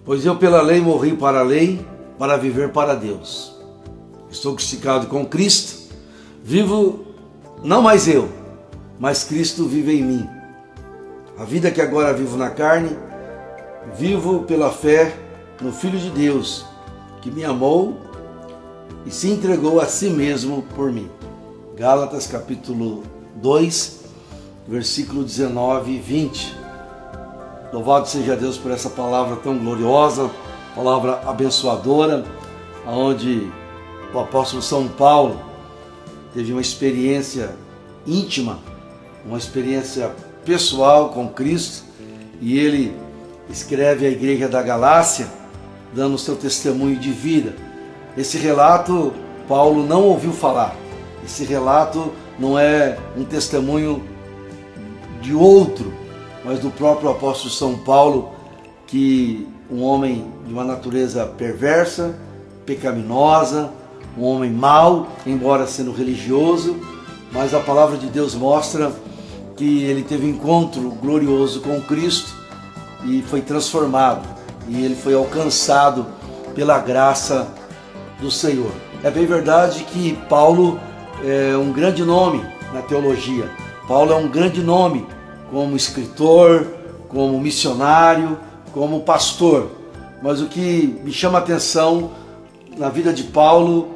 Pois eu pela lei morri para a lei, para viver para Deus. Estou crucificado com Cristo, vivo não mais eu, mas Cristo vive em mim. A vida que agora vivo na carne, vivo pela fé no Filho de Deus, que me amou e se entregou a si mesmo por mim. Gálatas capítulo 2, versículo 19 e 20. Louvado seja Deus por essa palavra tão gloriosa, palavra abençoadora, onde o apóstolo São Paulo teve uma experiência íntima, uma experiência pessoal com Cristo, e ele escreve à igreja da Galácia, dando o seu testemunho de vida. Esse relato Paulo não ouviu falar, esse relato não é um testemunho de outro, mas do próprio apóstolo São Paulo, que um homem de uma natureza perversa, pecaminosa, um homem mau, embora sendo religioso, mas a palavra de Deus mostra que ele teve um encontro glorioso com Cristo e foi transformado, e ele foi alcançado pela graça do Senhor. É bem verdade que Paulo é um grande nome na teologia. Paulo é um grande nome como escritor, como missionário, como pastor. Mas o que me chama a atenção na vida de Paulo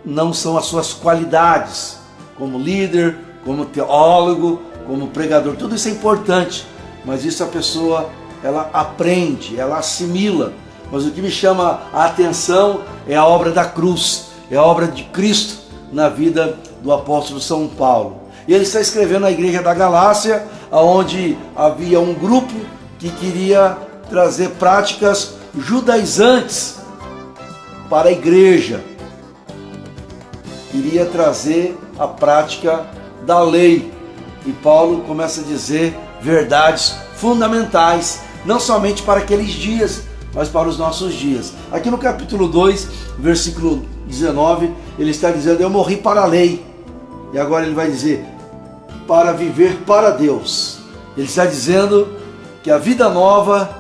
não são as suas qualidades como líder, como teólogo, como pregador. Tudo isso é importante, mas isso a pessoa ela aprende, ela assimila. Mas o que me chama a atenção é a obra da cruz, é a obra de Cristo na vida do apóstolo São Paulo. E ele está escrevendo à igreja da Galácia, onde havia um grupo que queria trazer práticas judaizantes para a igreja. Queria trazer a prática da lei. E Paulo começa a dizer verdades fundamentais, não somente para aqueles dias, mas para os nossos dias. Aqui no capítulo 2, versículo 19, ele está dizendo: eu morri para a lei. E agora ele vai dizer: para viver para Deus. Ele está dizendo que a vida nova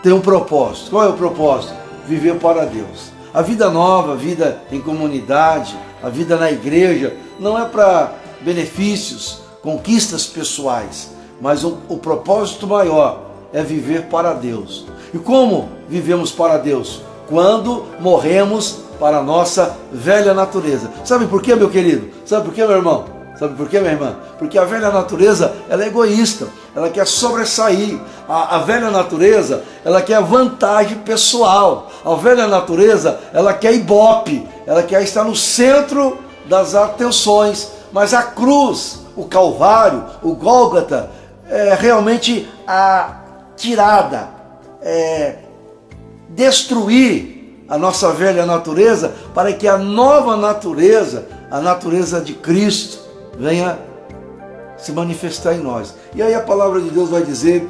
tem um propósito. Qual é o propósito? Viver para Deus. A vida nova, a vida em comunidade, a vida na igreja, não é para benefícios, conquistas pessoais, mas o propósito maior é viver para Deus. E como vivemos para Deus? Quando morremos para a nossa velha natureza. Sabe por quê, meu querido? Sabe por quê, meu irmão? Sabe por quê, minha irmã? Porque a velha natureza, ela é egoísta, ela quer sobressair. A velha natureza, ela quer vantagem pessoal. A velha natureza, ela quer ibope, ela quer estar no centro das atenções. Mas a cruz, o Calvário, o Gólgota, é realmente a tirada, destruir a nossa velha natureza para que a nova natureza, a natureza de Cristo, venha se manifestar em nós. E aí a palavra de Deus vai dizer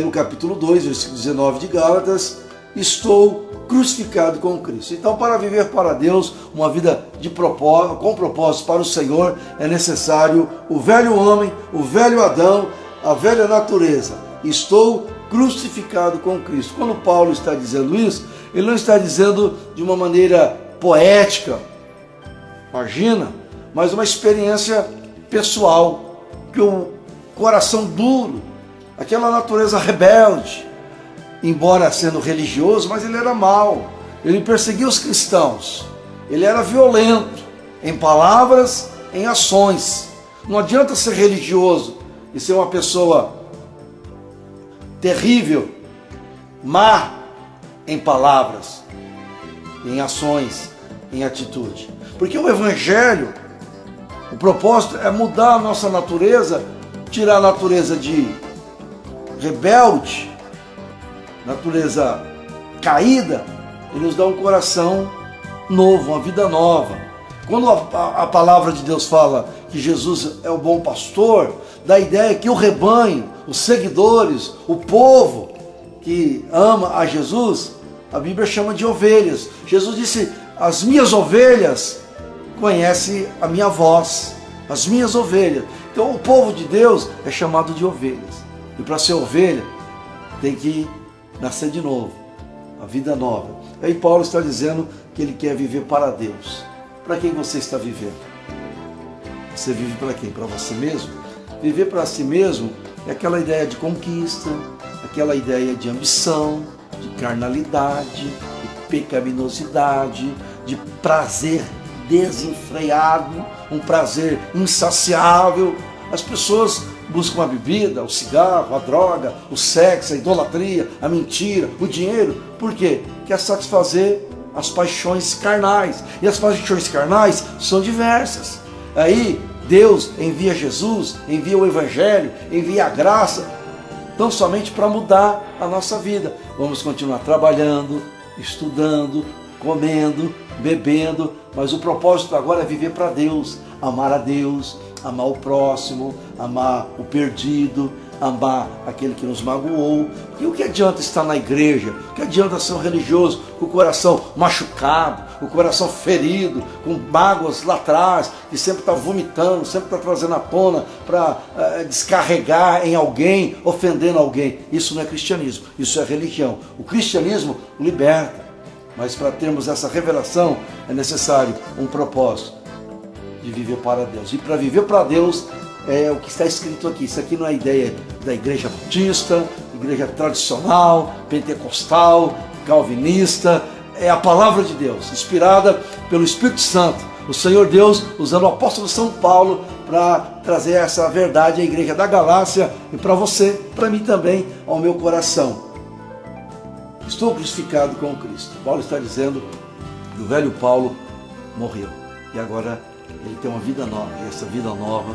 no capítulo 2, versículo 19 de Gálatas: estou crucificado com Cristo. Então, para viver para Deus, uma vida de propósito, com propósito para o Senhor, é necessário o velho homem, o velho Adão, a velha natureza. Estou crucificado com Cristo. Quando Paulo está dizendo isso, ele não está dizendo de uma maneira poética, imagina, mas uma experiência pessoal, que o coração duro, aquela natureza rebelde, embora sendo religioso, mas ele era mau, ele perseguia os cristãos, ele era violento, em palavras, em ações. Não adianta ser religioso e ser uma pessoa terrível, má em palavras, em ações, em atitude. Porque o Evangelho, o propósito é mudar a nossa natureza, tirar a natureza de rebelde, natureza caída, e nos dá um coração novo, uma vida nova. Quando a palavra de Deus fala que Jesus é o bom pastor, dá a ideia que o rebanho, os seguidores, o povo que ama a Jesus, a Bíblia chama de ovelhas. Jesus disse: as minhas ovelhas conhecem a minha voz, as minhas ovelhas. Então o povo de Deus é chamado de ovelhas. E para ser ovelha, tem que nascer de novo, a vida nova. Aí Paulo está dizendo que ele quer viver para Deus. Para quem você está vivendo? Você vive para quem? Para você mesmo? Viver para si mesmo é aquela ideia de conquista, aquela ideia de ambição, de carnalidade, de pecaminosidade, de prazer desenfreado, um prazer insaciável. As pessoas buscam a bebida, o cigarro, a droga, o sexo, a idolatria, a mentira, o dinheiro. Por quê? Quer satisfazer as paixões carnais. E as paixões carnais são diversas. Aí Deus envia Jesus, envia o Evangelho, envia a graça, tão somente para mudar a nossa vida. Vamos continuar trabalhando, estudando, comendo, bebendo, mas o propósito agora é viver para Deus, amar a Deus, amar o próximo, amar o perdido, amar aquele que nos magoou. E o que adianta estar na igreja? O que adianta ser um religioso com o coração machucado, com o coração ferido, com mágoas lá atrás, que sempre está vomitando, sempre está trazendo à tona para descarregar em alguém, ofendendo alguém? Isso não é cristianismo, isso é religião. O cristianismo liberta, mas para termos essa revelação é necessário um propósito de viver para Deus. E para viver para Deus é o que está escrito aqui. Isso aqui não é ideia da igreja batista, igreja tradicional, pentecostal, calvinista. É a palavra de Deus, inspirada pelo Espírito Santo. O Senhor Deus usando o apóstolo São Paulo para trazer essa verdade à igreja da Galácia e para você, para mim também, ao meu coração. Estou crucificado com Cristo. Paulo está dizendo que o velho Paulo morreu e agora ele tem uma vida nova. E essa vida nova,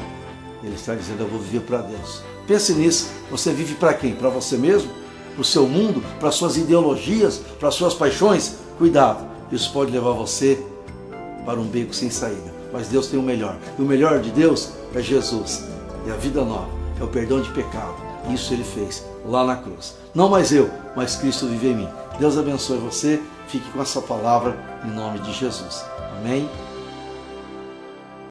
ele está dizendo: eu vou viver para Deus. Pense nisso. Você vive para quem? Para você mesmo? Para o seu mundo? Para suas ideologias? Para suas paixões? Cuidado, isso pode levar você para um beco sem saída. Mas Deus tem o melhor. E o melhor de Deus é Jesus. É a vida nova. É o perdão de pecado. Isso ele fez lá na cruz. Não mais eu, mas Cristo vive em mim. Deus abençoe você. Fique com essa palavra em nome de Jesus. Amém?